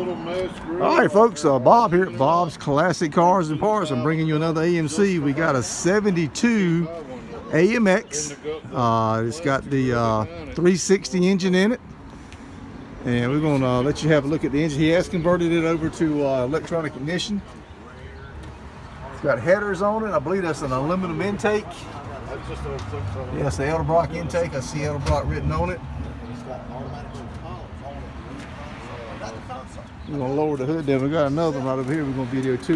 All right, folks, Bob here at Bob's Classic Cars and Parts. I'm bringing you another AMC. We got a 72 AMX. It's got the 360 engine in it. And we're going to let you have a look at the engine. He has converted it over to electronic ignition. It's got headers on it. I believe that's an aluminum intake. Yes, the Edelbrock intake. I see Edelbrock written on it. We're going to lower the hood down. We got another one right over here. We're going to video too.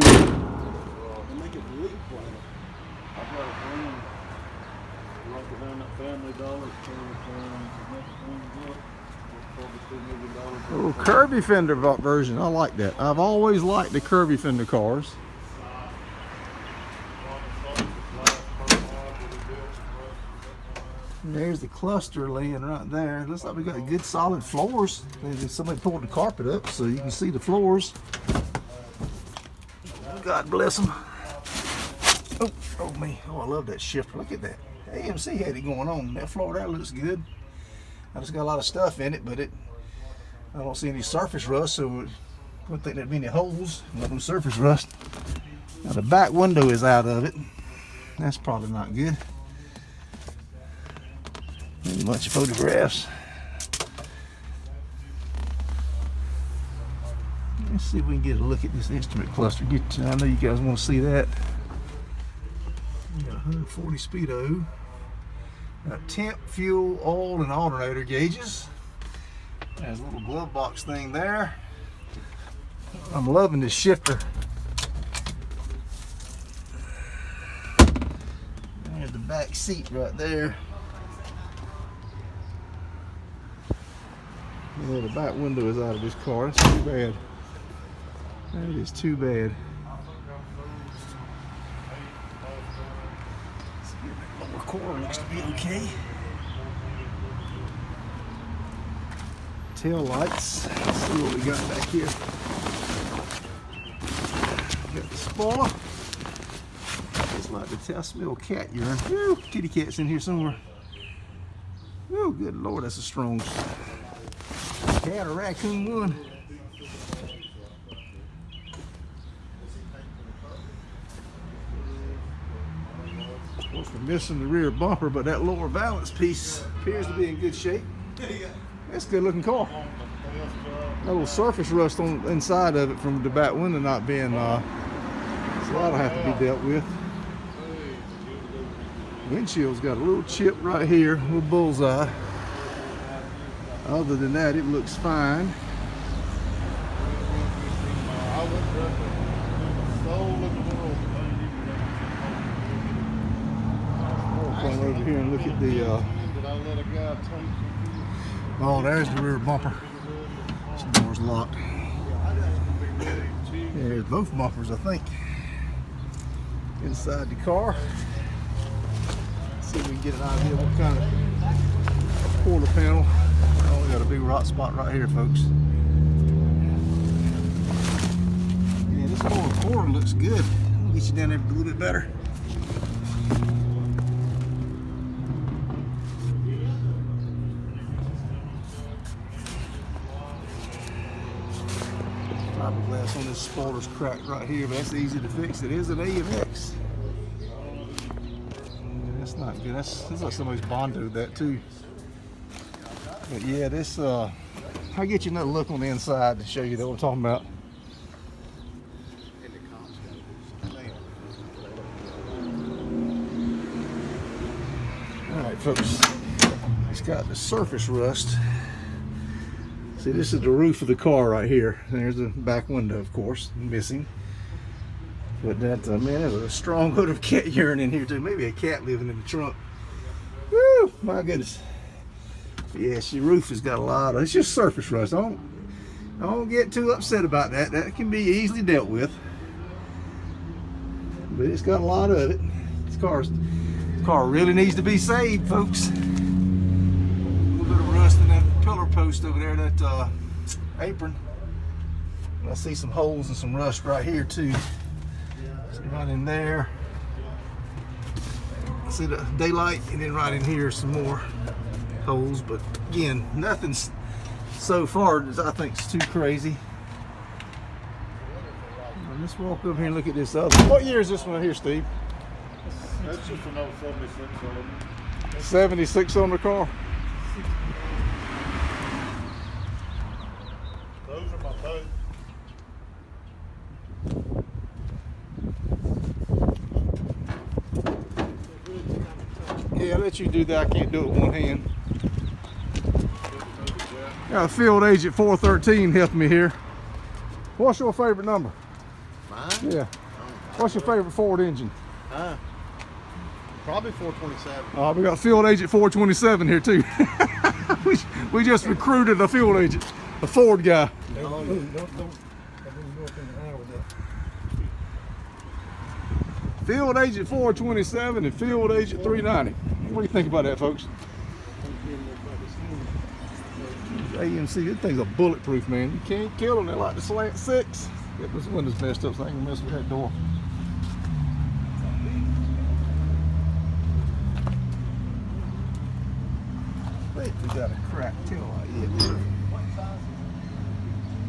Oh, curvy fender version. I like that. I've always liked the curvy fender cars. There's the cluster laying right there. Looks like we got good solid floors. Maybe somebody pulled the carpet up so you can see the floors. God bless them. Oh me. Oh, I love that shifter. Look at that. AMC had it going on. That floor there looks good. I just got a lot of stuff in it, but I don't see any surface rust, so I wouldn't think there'd be any holes. No surface rust. Now the back window is out of it. That's probably not good. A bunch of photographs. Let's see if we can get a look at this instrument cluster. I know you guys want to see that. We got 140 speedo. Got temp, fuel, oil, and alternator gauges. There's a little glove box thing there. I'm loving this shifter. There's the back seat right there. Yeah, the back window is out of this car. That's too bad. That is too bad. Lower core looks to be okay. Tail lights. Let's see what we got back here. Got the spoiler. Just like the test smell cat urine. Woo, kitty cat's in here somewhere. Oh, good Lord, that's a strong cat or raccoon one. Of course, we're missing the rear bumper, but that lower balance piece appears to be in good shape. That's a good looking car. A little surface rust on the inside of it from the back window not being, so that'll have to be dealt with. Windshield's got a little chip right here, a little bullseye. Other than that, it looks fine. I'll come over here and look at the oh, there's the rear bumper. This door's locked. There's both bumpers, I think, inside the car. Let's see if we can get an idea what kind of quarter panel. Oh, we got a big rot spot right here, folks. Yeah, this lower quarter looks good. I'll get you down there a little bit better. Fiberglass on this spoiler's cracked right here, but that's easy to fix. It is an AMX. Yeah, that's not good. That's like somebody's bondoed that too. But yeah, this I'll get you another look on the inside to show you that what I'm talking about. Alright folks, it's got the surface rust. See, this is the roof of the car right here. There's the back window, of course, missing. But that, man, there's a strong odor of cat urine in here too. Maybe a cat living in the trunk. Woo, my goodness. Yeah, the roof has got a lot of, it's just surface rust. Don't get too upset about that. That can be easily dealt with. But it's got a lot of it. This car really needs to be saved, folks. A little bit of rust in that pillar post over there, that apron. And I see some holes and some rust right here too. See right in there. See the daylight, and then right in here some more holes, but again, nothing so far that I think is too crazy. Let's walk over here and look at this other. What year is this one here, Steve? That's just an old 76 on 76 on the car. Those are my boats. Yeah, I'll let you do that. I can't do it with one hand. Got a field agent 413 helping me here. What's your favorite number? Mine? Yeah. What's your favorite Ford engine? Probably 427. We got field agent 427 here too. we just recruited a field agent, a Ford guy. Field agent 427 and field agent 390. What do you think about that, folks? AMC, this thing's a bulletproof, man. You can't kill them. They're like the slant six. Get this window's messed up, so I ain't gonna mess with that door. I think we got a cracked tail light here.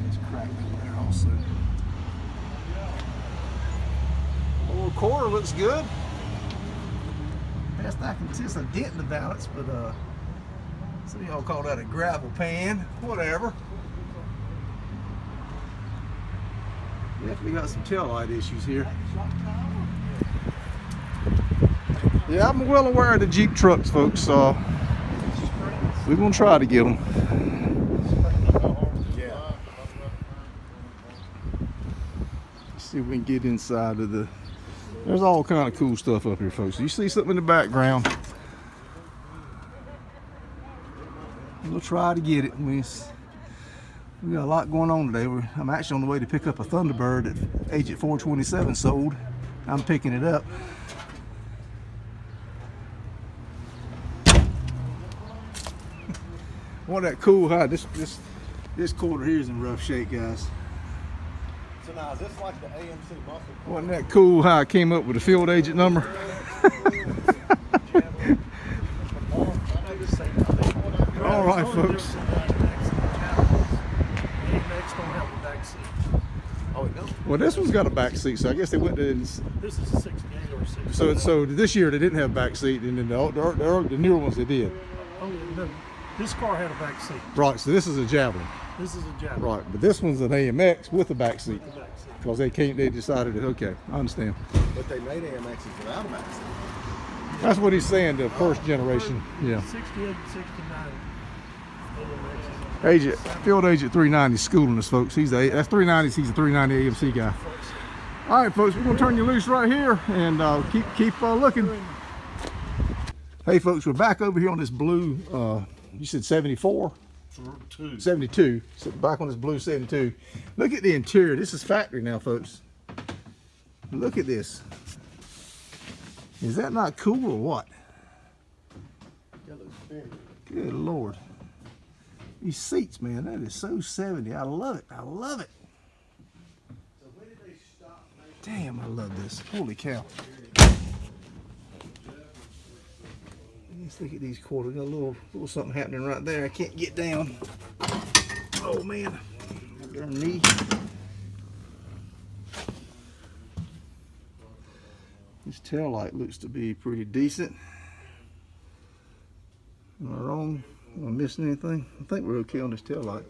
It's cracked in there also. Little quarter looks good. Best I can see is a dent in the balance, but some of y'all call that a gravel pan. Whatever. Definitely got some tail light issues here. Yeah, I'm well aware of the Jeep trucks, folks. We're gonna try to get them. Let's see if we can get inside of the. There's all kind of cool stuff up here, folks. You see something in the background? We'll try to get it. We got a lot going on today. I'm actually on the way to pick up a Thunderbird that Agent 427 sold. I'm picking it up. What that cool high? This quarter here is in rough shape, guys. So now, is this like the AMC muscle? Wasn't that cool how I came up with the field agent number? All right, folks. Well, this one's got a back seat, so I guess they went to. This is a 68 or 60. So this year they didn't have back seat, and then the newer ones they did. Oh, no. This car had a back seat. Right. So this is a Javelin. This is a Javelin. Right, but this one's an AMX with a back seat The back seat. because they decided that, okay, I understand. But they made AMXs without a back seat. That's what he's saying, the first generation. Yeah. 68 and 69. AMXs. Agent, field agent 390 schooling us, folks. That's 390s. He's a 390 AMC guy. All right, folks, we're gonna turn you loose right here and keep looking. Hey, folks, we're back over here on this blue. You said 74, 72. So back on this blue 72. Look at the interior. This is factory now, folks. Look at this. Is that not cool or what? Good Lord. These seats, man, that is so 70. I love it. I love it. Damn, I love this. Holy cow. Let's look at these quarters. Got a little something happening right there. I can't get down. Oh, man. Darn knee. This tail light looks to be pretty decent. Am I wrong? Am I missing anything? I think we're okay on this tail light.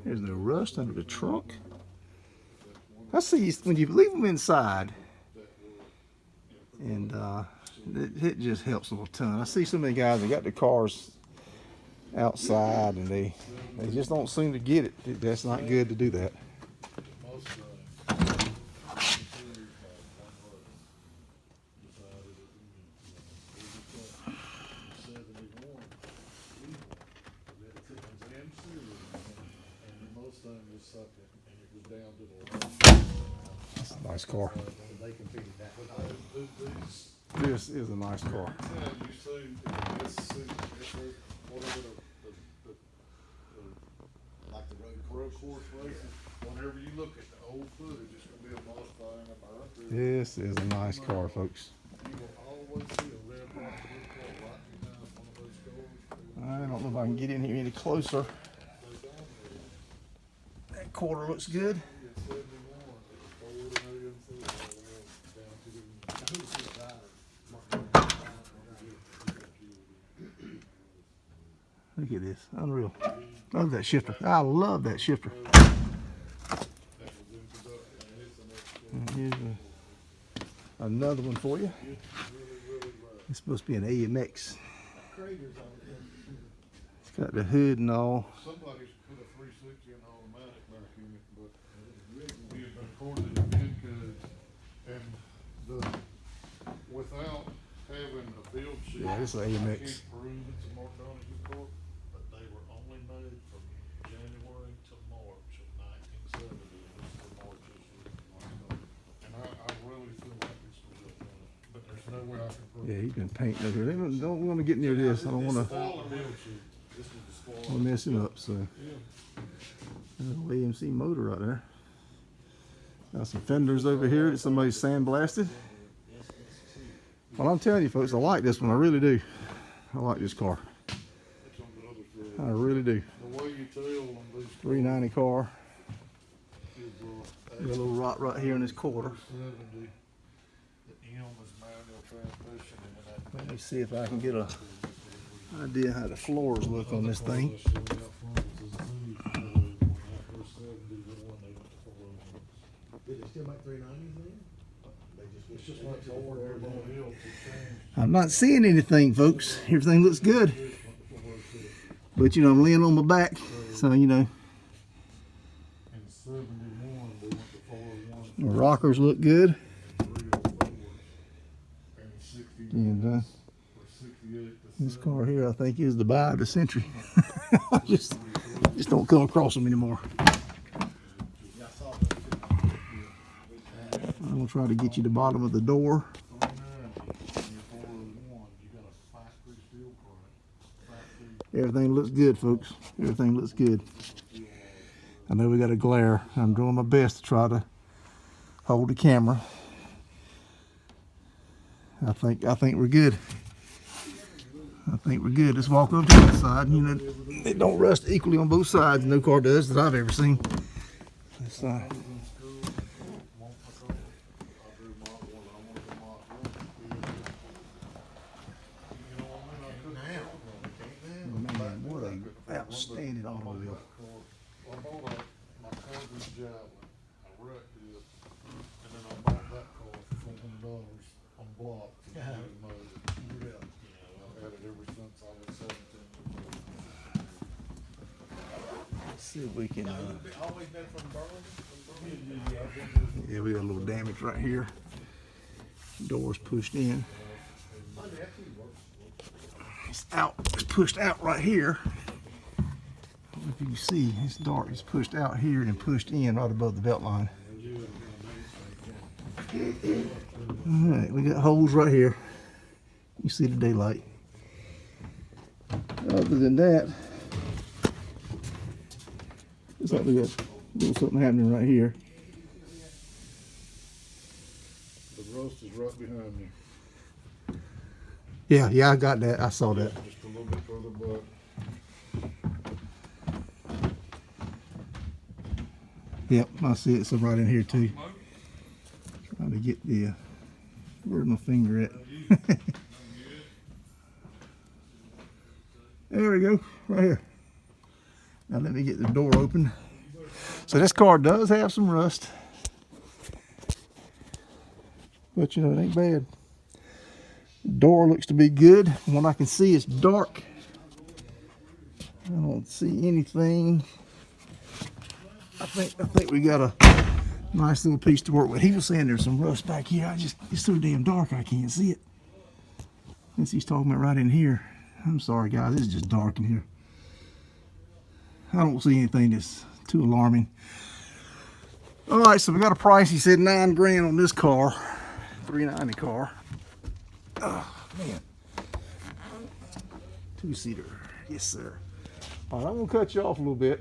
There's no rust under the trunk. I see when you leave them inside, and it just helps a ton. I see so many guys that got their cars outside and they just don't seem to get it. That's not good to do that. That's a nice car. This is a nice car. Like the road course races. Whenever you look at the old footage, it's going to be a modifier and a Murphy. This is a nice car, folks. You will always see a red rock right behind one of those cars. I don't know if I can get in here any closer. quarter looks good. Look at this, unreal. Love that shifter. I love that shifter. And here's another one for you. It's supposed to be an AMX. It's got the hood and all. Somebody's put a 360 in automatic back in it, but we had recorded the pin code, and without having a build sheet, Yeah, this is an I AMX. can't prove it's a Mark Donahue car, but they were only made from January to March of 1970, and this is the March issue. And I really feel like it's the real one, but there's no way I can prove Yeah, it. he's been painting over here. They don't want to get near this. I don't want to Spoiler build sheet. This is the spoiler. mess it up. So, there's a little AMC motor right there. Got some fenders over here that somebody sandblasted. Well, I'm telling you, folks, I like this one. I really do. I like this car. I really do. The way you tell on these 390 car. is, Got a little rot right here in this quarter. 70, the M is manual transmission, and then Let me see if I can get a idea how the floors look on this thing. Did they still make 390s then? It's just like the order on the hill to change. I'm not seeing anything, folks. Everything looks good. But, you know, I'm laying on my back. So, you know, In 71, they went to 401, the rockers look good. 304, and 61 And or 68 to this car here, I think, is the buy of the century. I just don't come across them anymore. I'm going to try to get you the bottom of the door. 390, and your 401, you got a factory steel product. Everything looks good, folks. Everything looks good. I know we got a glare. I'm doing my best to try to hold the camera. I think we're good. I think we're good. Let's walk over to the side. You know, they don't rust equally on both sides. No car does that I've ever seen. Let's, man, what a outstanding automobile. I bought my cousin's Javelin. I wrecked it, and then I bought that car for $400 on block. I had it ever since I was 17. Let's see if we can. Always been from Burlington? Yeah, we got a little damage right here. Door's pushed in. It's out. It's pushed out right here. I don't know if you can see. It's dark. It's pushed out here and pushed in right above the belt line. All right, we got holes right here. You see the daylight. Other than that, looks like we got a little something happening right here. The rust is right behind me. Yeah, I got that. I saw that. Just a little bit further back. Yep, I see it. So right in here too. Trying to get the where's my finger at? There we go, right here. Now let me get the door open. So this car does have some rust, but you know it ain't bad. The door looks to be good. From what I can see, it's dark. I don't see anything. I think we got a nice little piece to work with. He was saying there's some rust back here. It's so damn dark I can't see it. Since he's talking about right in here. I'm sorry guys, it's just dark in here. I don't see anything that's too alarming. All right, so we got a price. He said $9 grand on this car, 390 car. Oh man, 2-seater, yes sir. All right, I'm gonna cut you off a little bit.